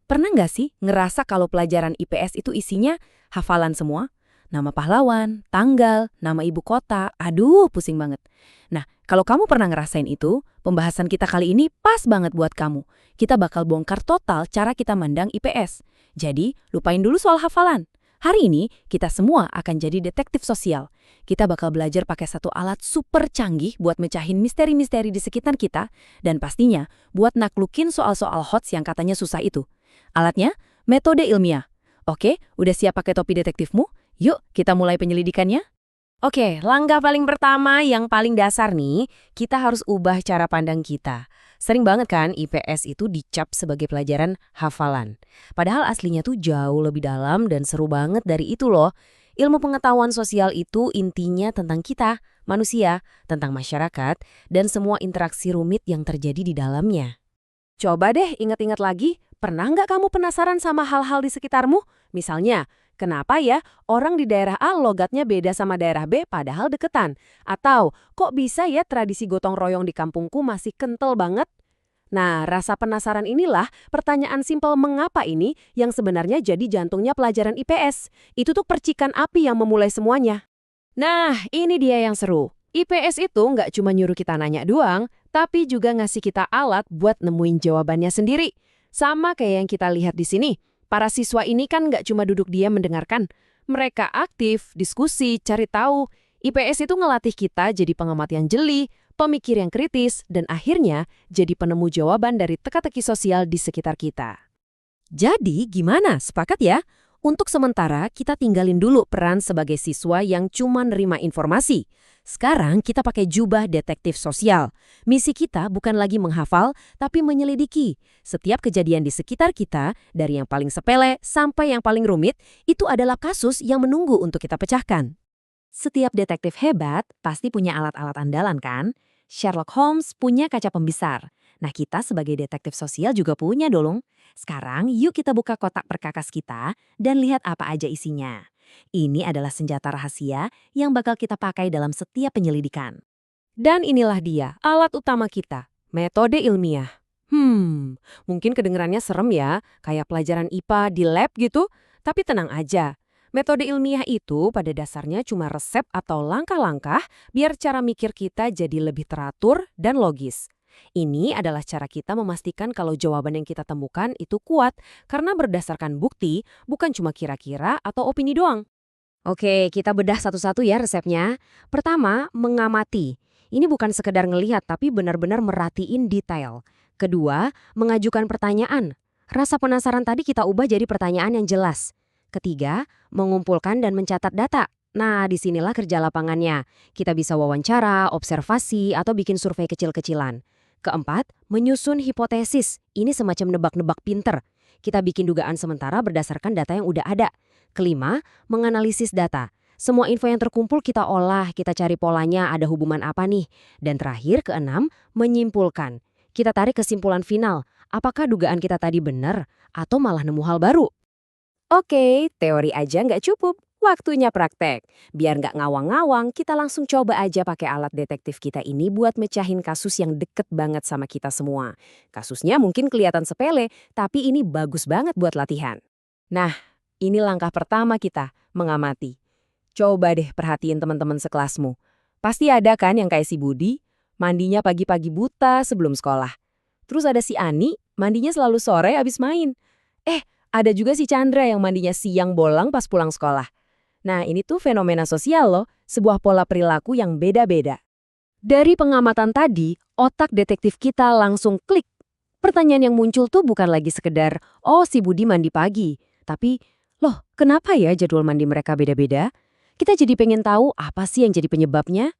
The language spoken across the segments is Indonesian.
Pernah nggak sih ngerasa kalau pelajaran IPS itu isinya hafalan semua? Nama pahlawan, tanggal, nama ibu kota, aduh pusing banget. Nah, kalau kamu pernah ngerasain itu, pembahasan kita kali ini pas banget buat kamu. Kita bakal bongkar total cara kita mandang IPS. Jadi, lupain dulu soal hafalan. Hari ini, kita semua akan jadi detektif sosial. Kita bakal belajar pakai satu alat super canggih buat mecahin misteri-misteri di sekitar kita, dan pastinya buat naklukin soal-soal hots yang katanya susah itu. Alatnya, metode ilmiah. Oke, udah siap pakai topi detektifmu? Yuk, kita mulai penyelidikannya. Oke, langkah paling pertama yang paling dasar nih, kita harus ubah cara pandang kita. Sering banget kan IPS itu dicap sebagai pelajaran hafalan. Padahal aslinya tuh jauh lebih dalam dan seru banget dari itu loh. Ilmu pengetahuan sosial itu intinya tentang kita, manusia, tentang masyarakat, dan semua interaksi rumit yang terjadi di dalamnya. Coba deh ingat-ingat lagi, pernah nggak kamu penasaran sama hal-hal di sekitarmu? Misalnya, kenapa ya orang di daerah A logatnya beda sama daerah B padahal deketan? Atau, kok bisa ya tradisi gotong royong di kampungku masih kental banget? Nah, rasa penasaran inilah pertanyaan simpel mengapa ini yang sebenarnya jadi jantungnya pelajaran IPS. Itu tuh percikan api yang memulai semuanya. Nah, ini dia yang seru. IPS itu nggak cuma nyuruh kita nanya doang, tapi juga ngasih kita alat buat nemuin jawabannya sendiri. Sama kayak yang kita lihat di sini. Para siswa ini kan nggak cuma duduk diam mendengarkan. Mereka aktif, diskusi, cari tahu. IPS itu ngelatih kita jadi pengamat yang jeli, pemikir yang kritis, dan akhirnya jadi penemu jawaban dari teka-teki sosial di sekitar kita. Jadi gimana? Sepakat ya? Untuk sementara, kita tinggalin dulu peran sebagai siswa yang cuma nerima informasi. Sekarang kita pakai jubah detektif sosial. Misi kita bukan lagi menghafal, tapi menyelidiki. Setiap kejadian di sekitar kita, dari yang paling sepele sampai yang paling rumit, itu adalah kasus yang menunggu untuk kita pecahkan. Setiap detektif hebat pasti punya alat-alat andalan kan? Sherlock Holmes punya kaca pembesar. Nah, kita sebagai detektif sosial juga punya dong. Sekarang yuk kita buka kotak perkakas kita dan lihat apa aja isinya. Ini adalah senjata rahasia yang bakal kita pakai dalam setiap penyelidikan. Dan inilah dia, alat utama kita, metode ilmiah. Mungkin kedengarannya serem ya, kayak pelajaran IPA di lab gitu. Tapi tenang aja, metode ilmiah itu pada dasarnya cuma resep atau langkah-langkah biar cara mikir kita jadi lebih teratur dan logis. Ini adalah cara kita memastikan kalau jawaban yang kita temukan itu kuat karena berdasarkan bukti, bukan cuma kira-kira atau opini doang. Oke, kita bedah satu-satu ya resepnya. Pertama, mengamati. Ini bukan sekedar ngelihat tapi benar-benar merhatiin detail. Kedua, mengajukan pertanyaan. Rasa penasaran tadi kita ubah jadi pertanyaan yang jelas. Ketiga, mengumpulkan dan mencatat data. Nah, disinilah kerja lapangannya. Kita bisa wawancara, observasi, atau bikin survei kecil-kecilan. Keempat, menyusun hipotesis. Ini semacam nebak-nebak pinter. Kita bikin dugaan sementara berdasarkan data yang udah ada. Kelima, menganalisis data. Semua info yang terkumpul kita olah, kita cari polanya ada hubungan apa nih. Dan terakhir, keenam, menyimpulkan. Kita tarik kesimpulan final. Apakah dugaan kita tadi benar atau malah nemu hal baru? Oke, teori aja nggak cukup. Waktunya praktek. Biar nggak ngawang-ngawang, kita langsung coba aja pakai alat detektif kita ini buat mecahin kasus yang deket banget sama kita semua. Kasusnya mungkin kelihatan sepele, tapi ini bagus banget buat latihan. Nah, ini langkah pertama kita, mengamati. Coba deh perhatiin teman-teman sekelasmu. Pasti ada kan yang kayak si Budi, mandinya pagi-pagi buta sebelum sekolah. Terus ada si Ani, mandinya selalu sore abis main. Ada juga si Chandra yang mandinya siang bolong pas pulang sekolah. Nah, ini tuh fenomena sosial loh, sebuah pola perilaku yang beda-beda. Dari pengamatan tadi, otak detektif kita langsung klik. Pertanyaan yang muncul tuh bukan lagi sekedar, oh si Budi mandi pagi. Tapi, loh kenapa ya jadwal mandi mereka beda-beda? Kita jadi pengen tahu apa sih yang jadi penyebabnya?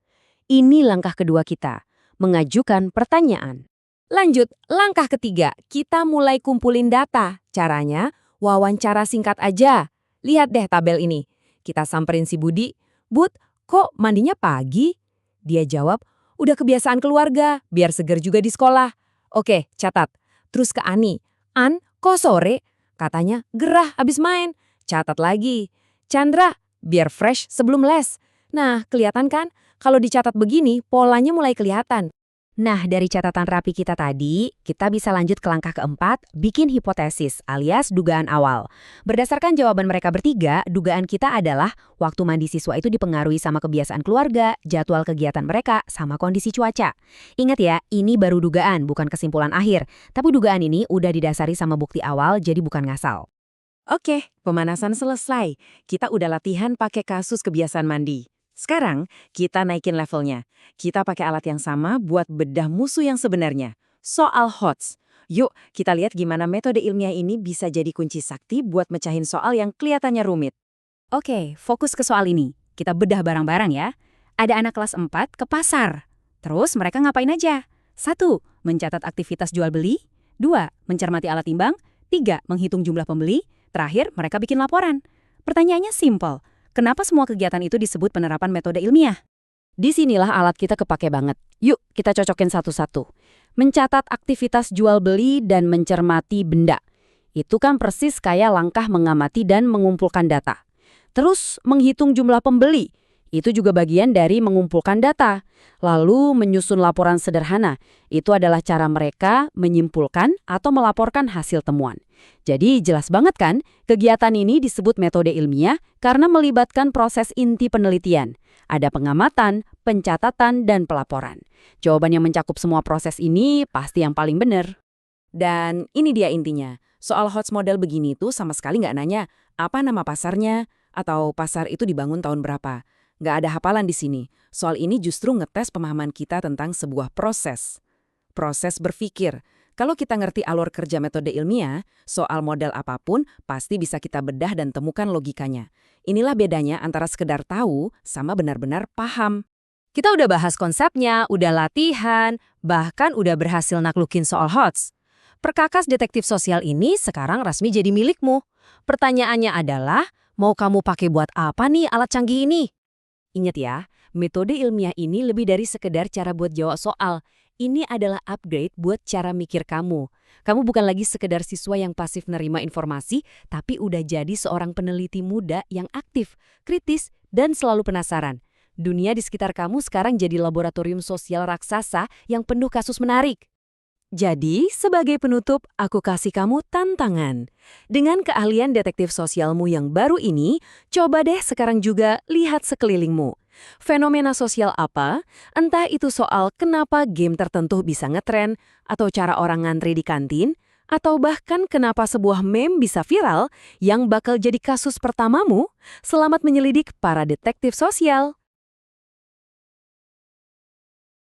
Ini langkah kedua kita, mengajukan pertanyaan. Lanjut, langkah ketiga, kita mulai kumpulin data. Caranya, wawancara singkat aja. Lihat deh tabel ini. Kita samperin si Budi, Bud, kok mandinya pagi? Dia jawab, udah kebiasaan keluarga, biar seger juga di sekolah. Oke, catat. Terus ke Ani, An, kok sore? Katanya, gerah abis main. Catat lagi. Chandra, biar fresh sebelum les. Nah, kelihatan kan? Kalau dicatat begini, polanya mulai kelihatan. Nah, dari catatan rapi kita tadi, kita bisa lanjut ke langkah keempat, bikin hipotesis alias dugaan awal. Berdasarkan jawaban mereka bertiga, dugaan kita adalah waktu mandi siswa itu dipengaruhi sama kebiasaan keluarga, jadwal kegiatan mereka, sama kondisi cuaca. Ingat ya, ini baru dugaan, bukan kesimpulan akhir. Tapi dugaan ini udah didasari sama bukti awal, jadi bukan ngasal. Oke, pemanasan selesai. Kita udah latihan pakai kasus kebiasaan mandi. Sekarang, kita naikin levelnya. Kita pakai alat yang sama buat bedah musuh yang sebenarnya. Soal HOTS. Yuk, kita lihat gimana metode ilmiah ini bisa jadi kunci sakti buat mecahin soal yang kelihatannya rumit. Oke, fokus ke soal ini. Kita bedah barang-barang ya. Ada anak kelas 4 ke pasar. Terus mereka ngapain aja? 1. Mencatat aktivitas jual beli. 2. Mencermati alat timbang. 3. Menghitung jumlah pembeli. Terakhir, mereka bikin laporan. Pertanyaannya simpel. Kenapa semua kegiatan itu disebut penerapan metode ilmiah? Disinilah alat kita kepake banget. Yuk, kita cocokin satu-satu. Mencatat aktivitas jual beli dan mencermati benda. Itu kan persis kayak langkah mengamati dan mengumpulkan data. Terus, menghitung jumlah pembeli. Itu juga bagian dari mengumpulkan data. Lalu, menyusun laporan sederhana. Itu adalah cara mereka menyimpulkan atau melaporkan hasil temuan. Jadi, jelas banget kan, kegiatan ini disebut metode ilmiah karena melibatkan proses inti penelitian. Ada pengamatan, pencatatan, dan pelaporan. Jawaban yang mencakup semua proses ini pasti yang paling benar. Dan ini dia intinya. Soal HOTS model begini tuh sama sekali nggak nanya apa nama pasarnya atau pasar itu dibangun tahun berapa. Nggak ada hafalan di sini. Soal ini justru ngetes pemahaman kita tentang sebuah proses. Proses berpikir. Kalau kita ngerti alur kerja metode ilmiah, soal model apapun pasti bisa kita bedah dan temukan logikanya. Inilah bedanya antara sekedar tahu sama benar-benar paham. Kita udah bahas konsepnya, udah latihan, bahkan udah berhasil naklukin soal HOTS. Perkakas detektif sosial ini sekarang resmi jadi milikmu. Pertanyaannya adalah, mau kamu pakai buat apa nih alat canggih ini? Ingat ya, metode ilmiah ini lebih dari sekedar cara buat jawab soal. Ini adalah upgrade buat cara mikir kamu. Kamu bukan lagi sekedar siswa yang pasif nerima informasi, tapi udah jadi seorang peneliti muda yang aktif, kritis, dan selalu penasaran. Dunia di sekitar kamu sekarang jadi laboratorium sosial raksasa yang penuh kasus menarik. Jadi, sebagai penutup, aku kasih kamu tantangan. Dengan keahlian detektif sosialmu yang baru ini, coba deh sekarang juga lihat sekelilingmu. Fenomena sosial apa? Entah itu soal kenapa game tertentu bisa ngetren, atau cara orang ngantri di kantin, atau bahkan kenapa sebuah meme bisa viral yang bakal jadi kasus pertamamu. Selamat menyelidik para detektif sosial.